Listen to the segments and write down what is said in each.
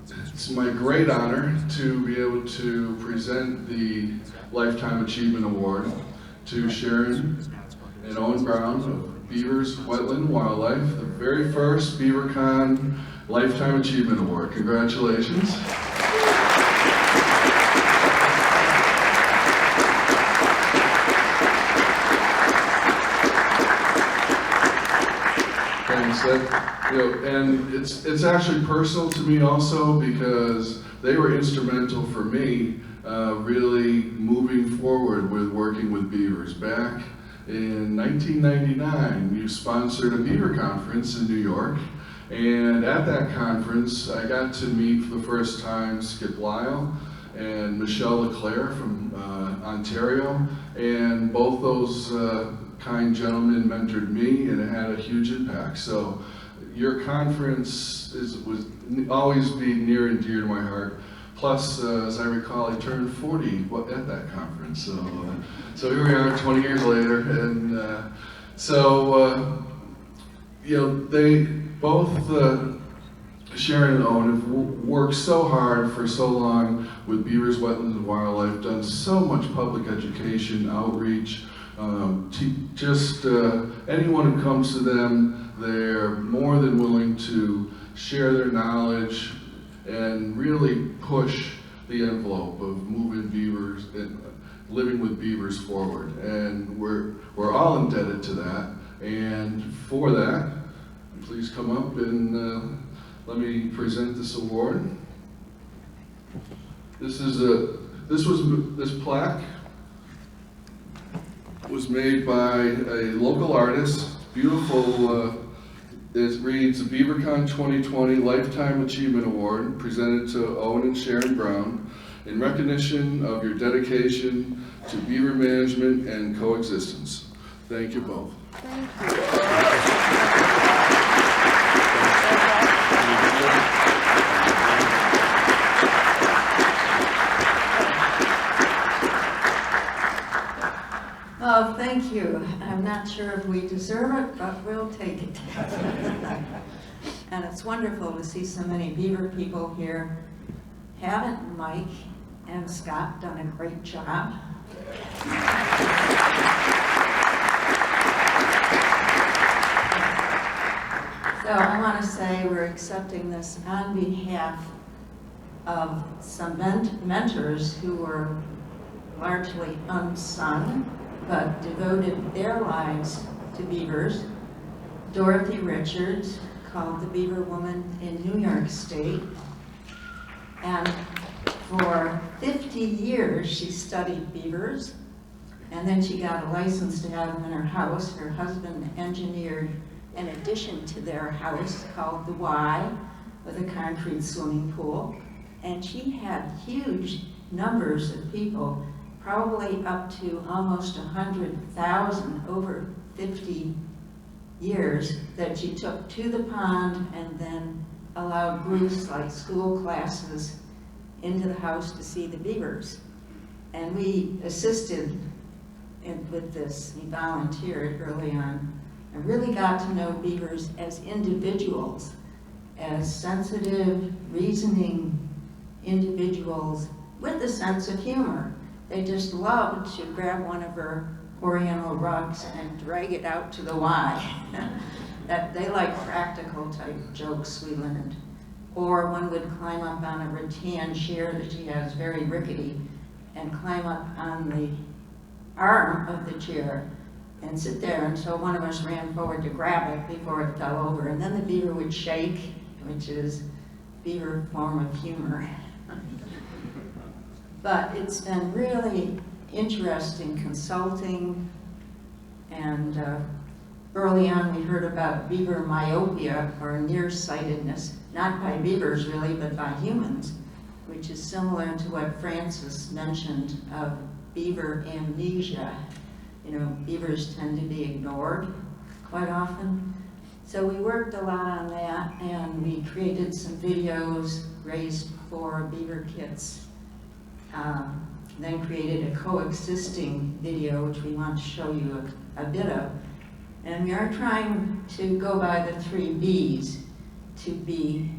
It's my great honor to be able to present the Lifetime Achievement Award to Sharon and Owen Brown of Beavers, Wetland, and Wildlife, the very first BeaverCon Lifetime Achievement Award. Congratulations. Thanks. And it's actually personal to me also because they were instrumental for me really moving forward with working with beavers. Back in 1999, you sponsored a beaver conference in New York, and at that conference, I got to meet for the first time Skip Lyle and Michelle LeClaire from Ontario, and both those kind gentlemen mentored me, and it had a huge impact. So your conference was always be near and dear to my heart. Plus, as I recall, I turned 40 at that conference. So here we are 20 years later. And they both, Sharon and Owen, have worked so hard for so long with Beavers, Wetlands, and Wildlife, done so much public education, outreach. Anyone who comes to them, they're more than willing to share their knowledge and really push the envelope of moving beavers and living with beavers forward. And we're all indebted to that. And for that, please come up and let me present this award. This plaque was made by a local artist, beautiful. It reads, the BeaverCon 2020 Lifetime Achievement Award presented to Owen and Sharon Brown in recognition of your dedication to beaver management and coexistence. Thank you both. Thank you. Oh, thank you. I'm not sure if we deserve it, but we'll take it. And it's wonderful to see so many beaver people here. Haven't Mike and Scott done a great job? So I want to say we're accepting this on behalf of some mentors who were largely unsung, but devoted their lives to beavers. Dorothy Richards, called the Beaver Woman in New York State, and for 50 years she studied beavers, and then she got a license to have them in her house. Her husband engineered an addition to their house called the Y, with a concrete swimming pool, and she had huge numbers of people, probably up to almost 100,000 over 50 years, that she took to the pond and then allowed groups like school classes into the house to see the beavers. And we assisted with this. We volunteered early on and really got to know beavers as individuals, as sensitive, reasoning individuals with a sense of humor. They just loved to grab one of her Oriental rugs and drag it out to the Y. That they like practical type jokes we learned. Or one would climb up on a rattan chair that she has, very rickety, and climb up on the arm of the chair and sit there until one of us ran forward to grab it before it fell over. And then the beaver would shake, which is beaver form of humor. But it's been really interesting consulting, and early on we heard about beaver myopia, or nearsightedness, not by beavers really, but by humans, which is similar to what Francis mentioned of beaver amnesia. You know, beavers tend to be ignored quite often. So we worked a lot on that, and we created some videos, raised for beaver kits. Then created a coexisting video, which we want to show you a bit of. And we are trying to go by the 3 Bs, to be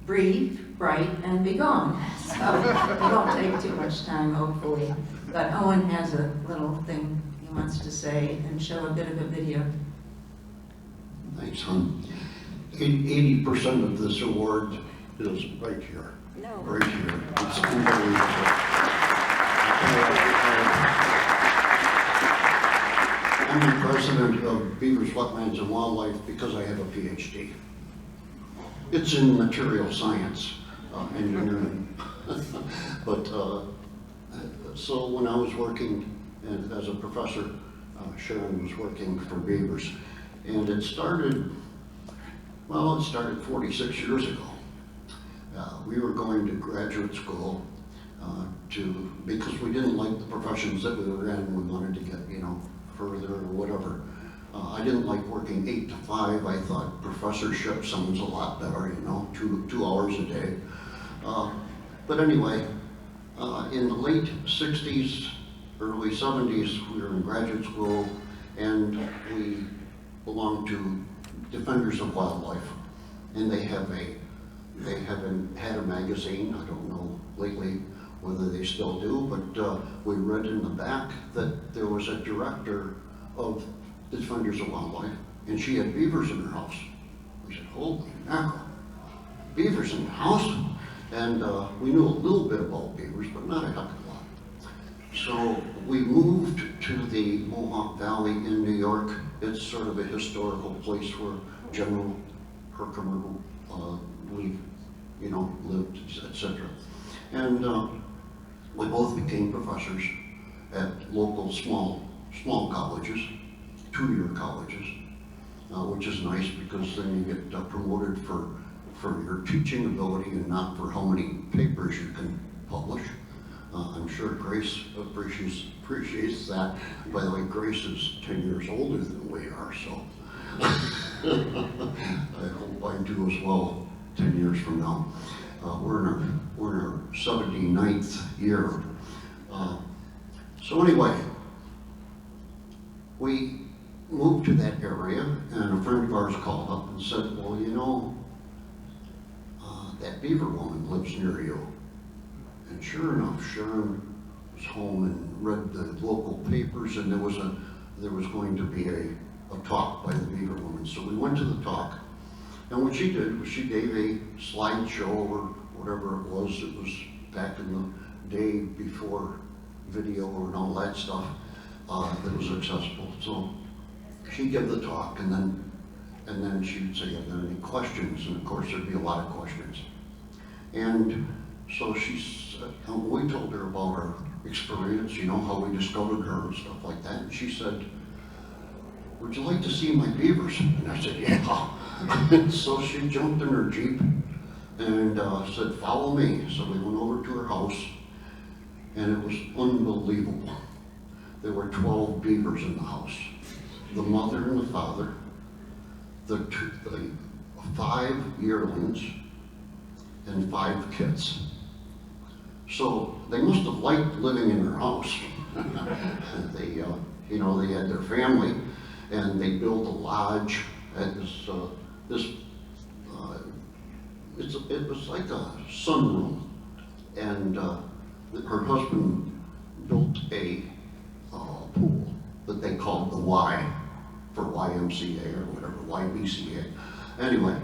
brief, bright, and be gone. So it won't take too much time, hopefully. But Owen has a little thing he wants to say and show a bit of a video. Thanks, hon. 80% of this award is right here. No. Right here. It's unbelievable. I'm the president of Beavers, Wetlands, and Wildlife because I have a PhD. It's in material science, engineering. But so when I was working as a professor, Sharon was working for Beavers, and it started 46 years ago. We were going to graduate school because we didn't like the professions that we were in. We wanted to get, further or whatever. I didn't like working 8 to 5. I thought professorship sounds a lot better, 2 hours a day. But anyway, in the late 60s, early 70s, we were in graduate school, and we belonged to Defenders of Wildlife, and they haven't had a magazine. I don't know lately whether they still do, but we read in the back that there was a director of Defenders of Wildlife, and she had beavers in her house. We said, holy mackerel, beavers in the house? And we knew a little bit about beavers, but not a heck of a lot. So we moved to the Mohawk Valley in New York. It's sort of a historical place where General Herkimer lived, etc. And we both became professors at local small colleges, 2-year colleges, which is nice because then you get promoted for your teaching ability and not for how many papers you can publish. I'm sure Grace appreciates that. By the way, Grace is 10 years older than we are, so I hope I do as well 10 years from now. We're in our 79th year. So anyway, we moved to that area, and a friend of ours called up and said, well, that beaver woman lives near you. And sure enough, Sharon was home and read the local papers, and there was going to be a talk by the beaver woman. So we went to the talk, and what she did was she gave a slideshow or whatever it was. It was back in the day before video and all that stuff that was accessible. So she gave the talk, and then she'd say, are there any questions? And of course there'd be a lot of questions. And so she said, we told her about our experience, how we discovered her and stuff like that. And she said, would you like to see my beavers? And I said, yeah. So she jumped in her Jeep and said, follow me. So we went over to her house, and it was unbelievable. There were 12 beavers in the house. The mother and the father, the 5 yearlings, and 5 kids. So they must have liked living in her house. They had their family, and they built a lodge at it was like a sunroom, and her husband built a pool that they called the Y for YMCA or whatever, YBCA. Anyway,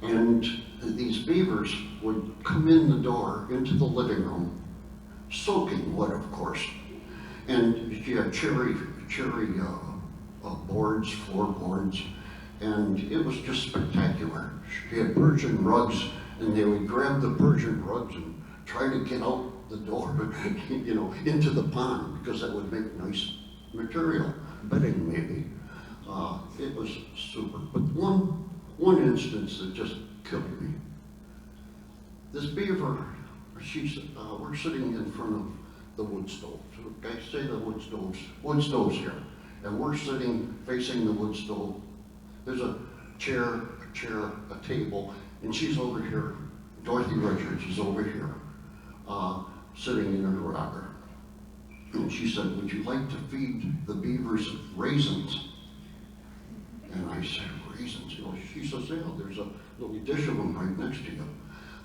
and these beavers would come in the door into the living room, soaking wet, of course. And she had cherry boards, floorboards, and it was just spectacular. She had Persian rugs, and they would grab the Persian rugs and try to get out the door, into the pond, because that would make nice material, bedding maybe. It was super. But one instance that just killed me. This beaver, we're sitting in front of the wood stove. So I say the wood stove's here. And we're sitting facing the wood stove. There's a chair, a table, and she's over here. Dorothy Richards is over here, sitting in her rocker. And she said, would you like to feed the beavers raisins? And I said, raisins? She She says, yeah, there's a little dish of them right next to you.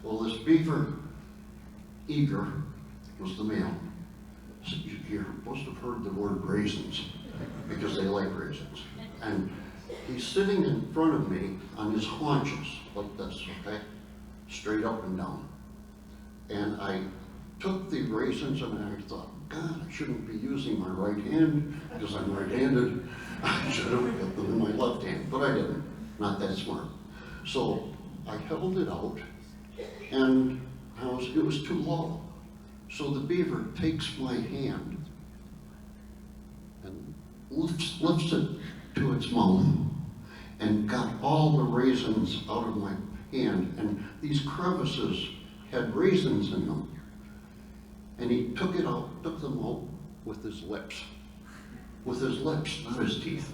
Well, this beaver, Eager, was the male. So you must have heard the word raisins, because they like raisins. And he's sitting in front of me on his haunches, like this, okay? Straight up and down. And I took the raisins and I thought, God, I shouldn't be using my right hand because I'm right-handed. I should have put them in my left hand, but I didn't. Not that smart. So I held it out, and it was too low. So the beaver takes my hand and lifts it to its mouth and got all the raisins out of my hand. And these crevices had raisins in them. And he took them out with his lips. With his lips, not his teeth.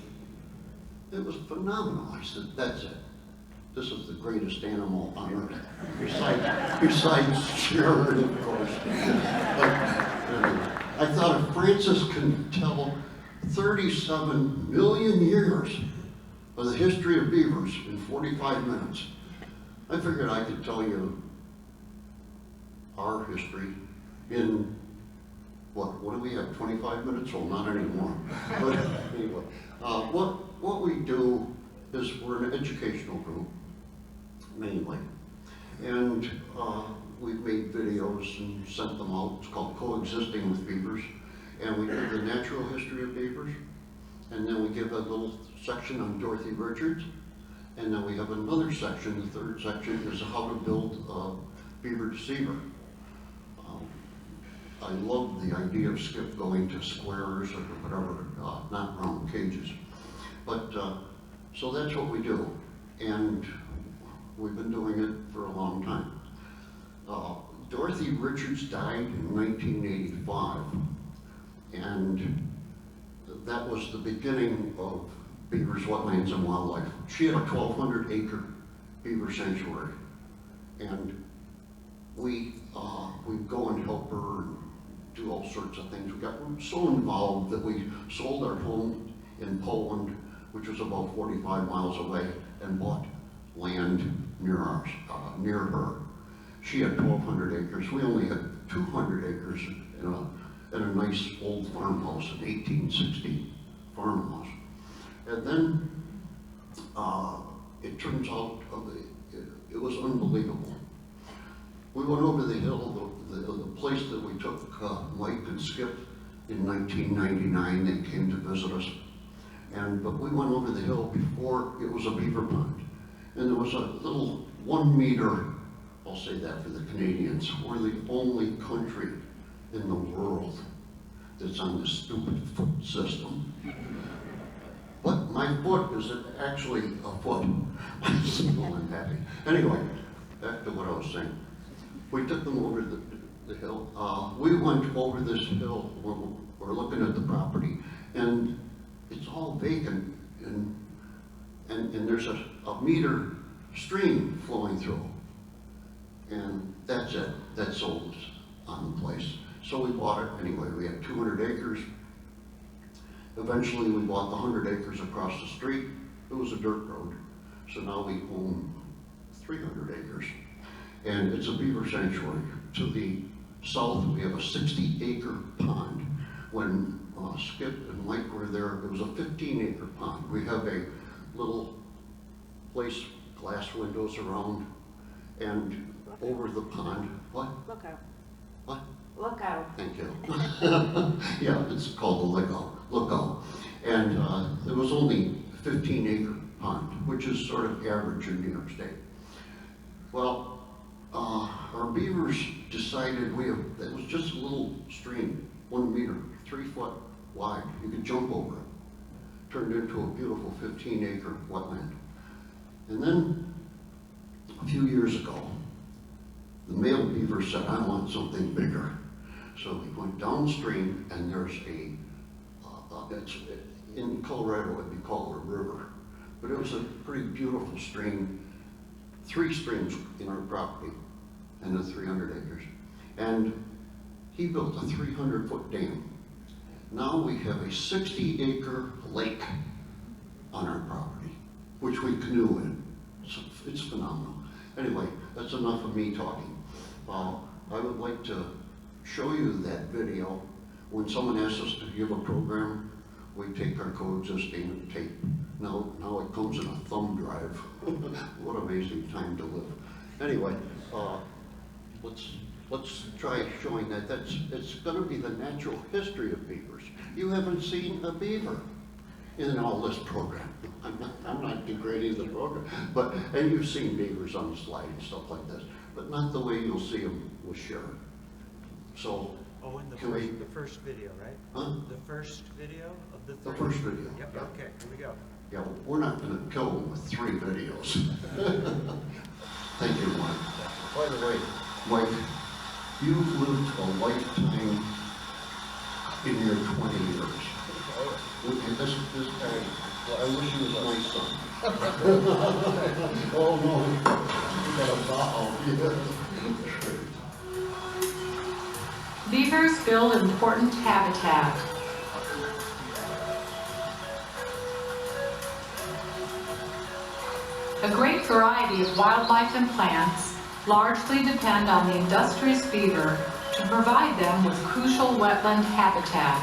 It was phenomenal. I said, that's it. This is the greatest animal on earth. Besides Sharon, of course. But I thought if Francis can tell 37 million years of the history of beavers in 45 minutes, I figured I could tell you our history in, what do we have, 25 minutes? Well, not anymore. But anyway, what we do is we're an educational group, mainly. And we've made videos and sent them out. It's called Coexisting with Beavers. And we do the natural history of beavers. And then we give a little section on Dorothy Richards. And then we have another section, the third section, is how to build a beaver deceiver. I love the idea of Skip going to squares or whatever, not round cages. But, so that's what we do. And we've been doing it for a long time. Dorothy Richards died in 1985. And that was the beginning of Beavers, Wetlands, and Wildlife. She had a 1,200-acre beaver sanctuary. And we go and help her and do all sorts of things. We got so involved that we sold our home in Poland, which was about 45 miles away, and bought land near ours, near her. She had 1,200 acres. We only had 200 acres in a nice old farmhouse, an 1860 farmhouse. And then it turns out it was unbelievable. We went over the hill, the place that we took Mike and Skip in 1999. They came to visit us. But we went over the hill before it was a beaver pond. And there was a little 1 meter, I'll say that for the Canadians, we're the only country in the world that's on this stupid foot system. But my foot is actually a foot. I'm simple and happy. Anyway, back to what I was saying. We took them over the hill. We went over this hill when we're looking at the property, and it's all vacant, and there's a meter stream flowing through. And that's it. That sold us on the place. So we bought it anyway. We had 200 acres. Eventually we bought the 100 acres across the street. It was a dirt road. So now we own 300 acres. And it's a beaver sanctuary. To the south, we have a 60-acre pond. When Skip and Mike were there, it was a 15-acre pond. We have a little place, glass windows around, and over the pond. What? Lookout. What? Lookout. Thank you. Yeah, it's called the Lookout. And it was only a 15-acre pond, which is sort of average in New York State. Well, our beavers decided it was just a little stream, 1 meter, 3 foot wide. You could jump over it. Turned into a beautiful 15-acre wetland. And then, a few years ago, the male beaver said, I want something bigger. So we went downstream, and there's in Colorado it'd be called a river, but it was a pretty beautiful stream, 3 streams in our property, and the 300 acres. And he built a 300-foot dam. Now we have a 60-acre lake on our property, which we canoe in. it's phenomenal. Anyway, that's enough of me talking. I would like to show you that video. When someone asks us to give a program, we take our coexisting tape. Now it comes in a thumb drive. What amazing time to live. Anyway, let's try showing that. It's going to be the natural history of beavers. You haven't seen a beaver in all this program. I'm not degrading the program, and you've seen beavers on the slide and stuff like this, but not the way you'll see them with Sharon. So, in the first video, right? Huh? The first video of the The three? first video. Yep, Yeah. okay, here we go. Yeah, we're not going to kill them with 3 videos. Thank you, Mike. By the way, Mike, you've lived a lifetime in your 20 years. And this guy, well, I wish he was my son. Oh, no, you got a bow. Beavers build important habitat. A great variety of wildlife and plants largely depend on the industrious beaver to provide them with crucial wetland habitat.